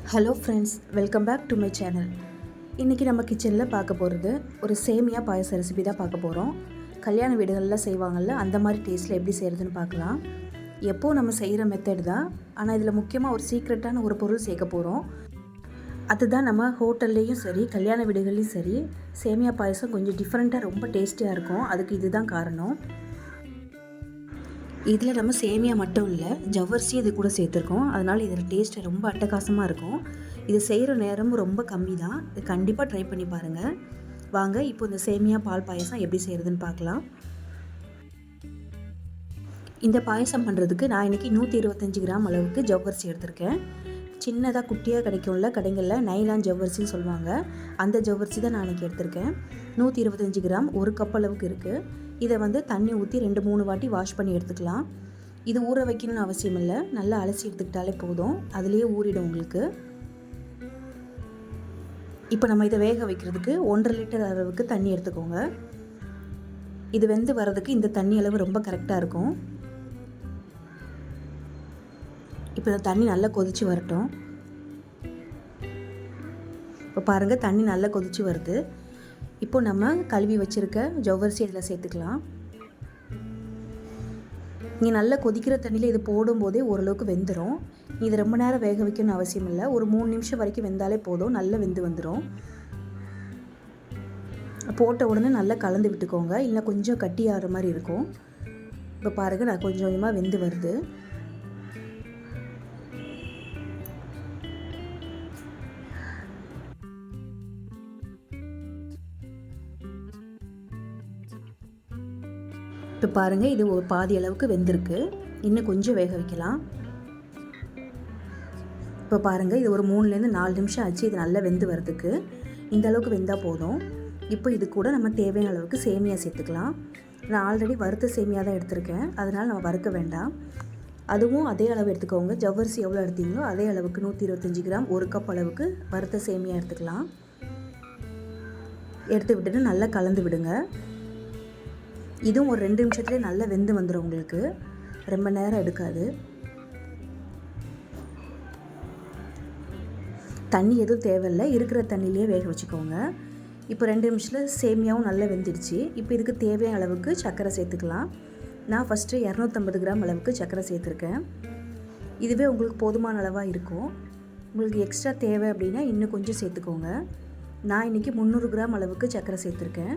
Hello friends, welcome back to my channel. இன்றைக்கி நம்ம கிச்சனில் பார்க்க போகிறது ஒரு சேமியா பாயச ரெசிபி தான் பார்க்க போகிறோம். கல்யாண வீடுகளில் செய்வாங்கள்ல, அந்த மாதிரி டேஸ்ட்டில் எப்படி செய்கிறதுன்னு பார்க்கலாம். எப்போது நம்ம செய்கிற மெத்தட் தான், ஆனால் இதில் முக்கியமாக ஒரு சீக்ரெட்டான ஒரு பொருள் சேர்க்க போகிறோம். அதுதான் நம்ம ஹோட்டல்லையும் சரி, கல்யாண வீடுகள்லையும் சரி, சேமியா பாயசம் கொஞ்சம் டிஃப்ரெண்ட்டாக ரொம்ப டேஸ்டியாக இருக்கும். அதுக்கு இதுதான் காரணம். இதில் நம்ம சேமியா மட்டும் இல்லை, ஜவ்வரிசி இது கூட சேர்த்துருக்கோம். அதனால் இதில் டேஸ்ட்டு ரொம்ப அட்டகாசமாக இருக்கும். இது செய்கிற நேரமும் ரொம்ப கம்மி தான். இது கண்டிப்பாக ட்ரை பண்ணி பாருங்கள். வாங்க இப்போ இந்த சேமியா பால் பாயசம் எப்படி செய்கிறதுன்னு பார்க்கலாம். இந்த பாயசம் பண்ணுறதுக்கு நான் இன்றைக்கி 125 கிராம் அளவுக்கு ஜவ்வரிசி எடுத்திருக்கேன். சின்னதாக குட்டியாக கிடைக்கும்ல கடைகளில், நைலான் ஜவ்வரிசின்னு சொல்லுவாங்க. அந்த ஜவ்வரிசி தான் நான் இன்றைக்கி எடுத்திருக்கேன். 125 கிராம், 1 கப் அளவுக்கு இருக்குது. இதை தண்ணி ஊற்றி 2-3 வாட்டி வாஷ் பண்ணி எடுத்துக்கலாம். இது ஊற வைக்கணும்னு அவசியம் இல்லை, நல்லா அலசி எடுத்துக்கிட்டாலே போதும், அதுலேயே ஊறிடும் உங்களுக்கு. இப்போ நம்ம இதை வேக வைக்கிறதுக்கு 1.5 லிட்டர் அளவுக்கு தண்ணி எடுத்துக்கோங்க. இது வெந்து வர்றதுக்கு இந்த தண்ணி அளவு ரொம்ப கரெக்டாக இருக்கும். இப்போ இந்த தண்ணி நல்லா கொதித்து வரட்டும். இப்போ பாருங்கள், தண்ணி நல்லா கொதித்து வருது. இப்போ நம்ம கழுவி வச்சுருக்க ஜவ்வரிசி இதில் சேர்த்துக்கலாம். நீங்கள் நல்லா கொதிக்கிற தண்ணியில் இது போடும்போதே ஓரளவுக்கு வெந்துடும். இது ரொம்ப நேரம் வேக வைக்கணும்னு அவசியம் இல்லை, ஒரு 3 நிமிஷம் வரைக்கும் வெந்தாலே போதும், நல்லா வெந்து வந்துடும். போட்ட உடனே நல்லா கலந்து விட்டுக்கோங்க, இல்லை கொஞ்சம் கட்டி ஆகிற மாதிரி இருக்கும். இப்போ பாருங்கள், நான் கொஞ்சம் கொஞ்சமாக வெந்து வருது. இப்போ பாருங்கள், இது ஒரு பாதி அளவுக்கு வெந்திருக்கு. இன்னும் கொஞ்சம் வேக வைக்கலாம். இப்போ பாருங்கள், இது ஒரு 3-4 நிமிஷம் ஆச்சு இது நல்லா வெந்து வரதுக்கு. இந்த அளவுக்கு வெந்தால் போதும். இப்போ இது கூட நம்ம தேவையான அளவுக்கு சேமியா சேர்த்துக்கலாம். நான் ஆல்ரெடி வறுத்த சேமியா தான் எடுத்திருக்கேன், அதனால் நம்ம வறுக்க வேண்டாம். அதுவும் அதே அளவு எடுத்துக்கோங்க. ஜவ்வரிசி எவ்வளோ எடுத்தீங்களோ அதே அளவுக்கு 125 கிராம், 1 கப் அளவுக்கு வறுத்த சேமியா எடுத்துக்கலாம். எடுத்து விட்டுட்டு நல்லா கலந்து விடுங்க. இதுவும் ஒரு 2 நிமிஷத்துலேயே நல்லா வெந்து வந்துடும் உங்களுக்கு, ரொம்ப நேரம் எடுக்காது. தண்ணி எதுவும் தேவையில்லை, இருக்கிற தண்ணியிலே வேக வச்சுக்கோங்க. இப்போ 2 நிமிஷத்தில் சேமியாவும் நல்லா வெந்துடுச்சு. இப்போ இதுக்கு தேவையான அளவுக்கு சர்க்கரை சேர்த்துக்கலாம். நான் ஃபஸ்ட்டு 250 கிராம் அளவுக்கு சர்க்கரை சேர்த்துருக்கேன். இதுவே உங்களுக்கு போதுமான அளவாக இருக்கும். உங்களுக்கு எக்ஸ்ட்ரா தேவை அப்படின்னா இன்னும் கொஞ்சம் சேர்த்துக்கோங்க. நான் இன்றைக்கி 300 கிராம் அளவுக்கு சர்க்கரை சேர்த்துருக்கேன்.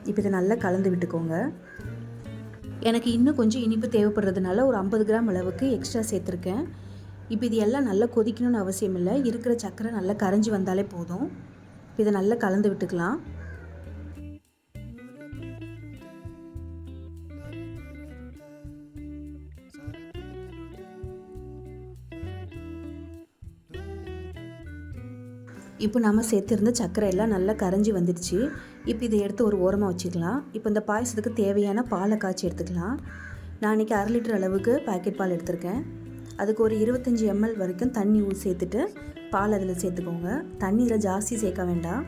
இப்போ இதை நல்லா கலந்து விட்டுக்கோங்க. எனக்கு இன்னும் கொஞ்சம் இனிப்பு தேவைப்படுறதுனால ஒரு 50 கிராம் அளவுக்கு எக்ஸ்ட்ரா சேர்த்துருக்கேன். இப்போ இது எல்லாம் நல்லா கொதிக்கணும்னு அவசியம் இல்லை, இருக்கிற சர்க்கரை நல்லா கரைஞ்சி வந்தாலே போதும். இப்போ இதை நல்லா கலந்து விட்டுக்கலாம். இப்போ நம்ம சேர்த்துருந்த சர்க்கரை எல்லாம் நல்லா கரைஞ்சி வந்துடுச்சு. இப்போ இதை எடுத்து ஒரு ஓரமாக வச்சுக்கலாம். இப்போ இந்த பாயசத்துக்கு தேவையான பாலை காய்ச்சி எடுத்துக்கலாம். நான் இன்றைக்கி 1/2 லிட்டர் அளவுக்கு பாக்கெட் பால் எடுத்திருக்கேன். அதுக்கு ஒரு 25 ml வரைக்கும் தண்ணி சேர்த்துட்டு பால் அதில் சேர்த்துக்கோங்க. தண்ணி இதில் ஜாஸ்தி சேர்க்க வேண்டாம்.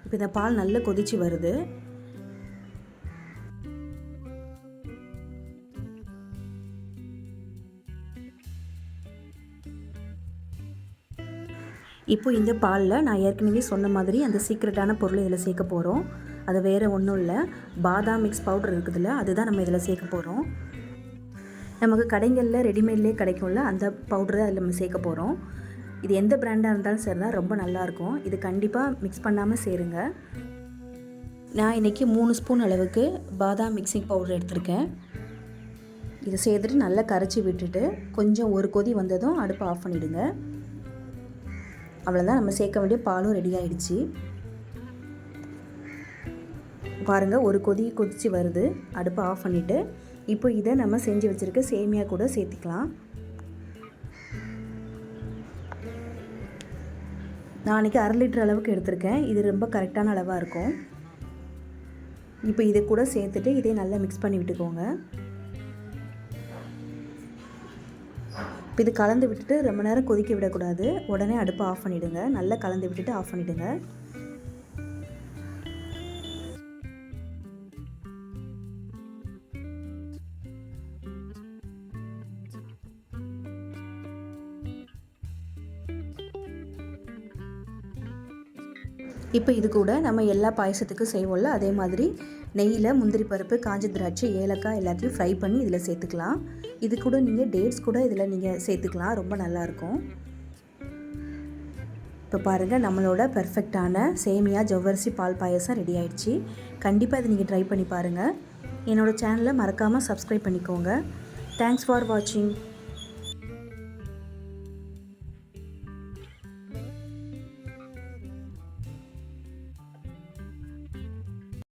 இப்போ இந்த பால் நல்லா கொதித்து வருது. இப்போ இந்த பாலில் நான் ஏற்கனவே சொன்ன மாதிரி அந்த சீக்ரெட்டான பொருள் இதில் சேர்க்க போகிறோம். அது வேறு ஒன்றும் இல்லை, பாதாம் மிக்ஸ் பவுடர் இருக்குதுல்ல, அதுதான் நம்ம இதில் சேர்க்க போகிறோம். நமக்கு கடைகளில் ரெடிமேட்லேயே கிடைக்கும்ல, அந்த பவுடரை அதில் நம்ம சேர்க்க போகிறோம். இது எந்த பிராண்டாக இருந்தாலும் சரி தான், ரொம்ப நல்லாயிருக்கும். இது கண்டிப்பாக மிக்ஸ் பண்ணாமல் சேருங்க. நான் இன்றைக்கி 3 ஸ்பூன் அளவுக்கு பாதாம் மிக்சிங் பவுடர் எடுத்திருக்கேன். இதை சேர்த்துட்டு நல்லா கரைச்சி விட்டுட்டு கொஞ்சம் ஒரு கொதி வந்ததும் அடுப்பை ஆஃப் பண்ணிவிடுங்க. அவ்வளோதான், நம்ம சேர்க்க வேண்டிய பாலும் ரெடி ஆகிடுச்சு. பாருங்கள், ஒரு கொதி கொதித்து வருது. அடுப்பை ஆஃப் பண்ணிவிட்டு இப்போ இதை நம்ம செஞ்சு வச்சுருக்க சேமியா கூட சேர்த்துக்கலாம். நான் அன்றைக்கி 1/2 லிட்டர் அளவுக்கு எடுத்திருக்கேன். இது ரொம்ப கரெக்டான அளவாக இருக்கும். இப்போ இதை கூட சேர்த்துட்டு இதை நல்லா மிக்ஸ் பண்ணி விட்டுக்கோங்க. இப்போ இது கலந்து விட்டுட்டு ரொம்ப நேரம் கொதிக்க விடக்கூடாது, உடனே அடுப்பை ஆஃப் பண்ணிவிடுங்க. நல்லா கலந்து விட்டுட்டு ஆஃப் பண்ணிவிடுங்க. இப்போ இது கூட நம்ம எல்லா பாயசத்துக்கும் செய்வோம்ல, அதே மாதிரி நெய்யில் முந்திரி பருப்பு, காஞ்ச திராட்சை, ஏலக்காய் எல்லாத்தையும் ஃப்ரை பண்ணி இதில் சேர்த்துக்கலாம். இது கூட நீங்கள் டேட்ஸ் கூட இதில் நீங்கள் சேர்த்துக்கலாம், ரொம்ப நல்லாயிருக்கும். இப்போ பாருங்கள், நம்மளோட பெர்ஃபெக்டான சேமியா ஜவ்வரிசி பால் பாயசம் ரெடி ஆயிடுச்சு. கண்டிப்பாக இதை நீங்கள் ட்ரை பண்ணி பாருங்கள். என்னோடய சேனலை மறக்காமல் சப்ஸ்கிரைப் பண்ணிக்கோங்க. தேங்க்ஸ் ஃபார் வாட்சிங்.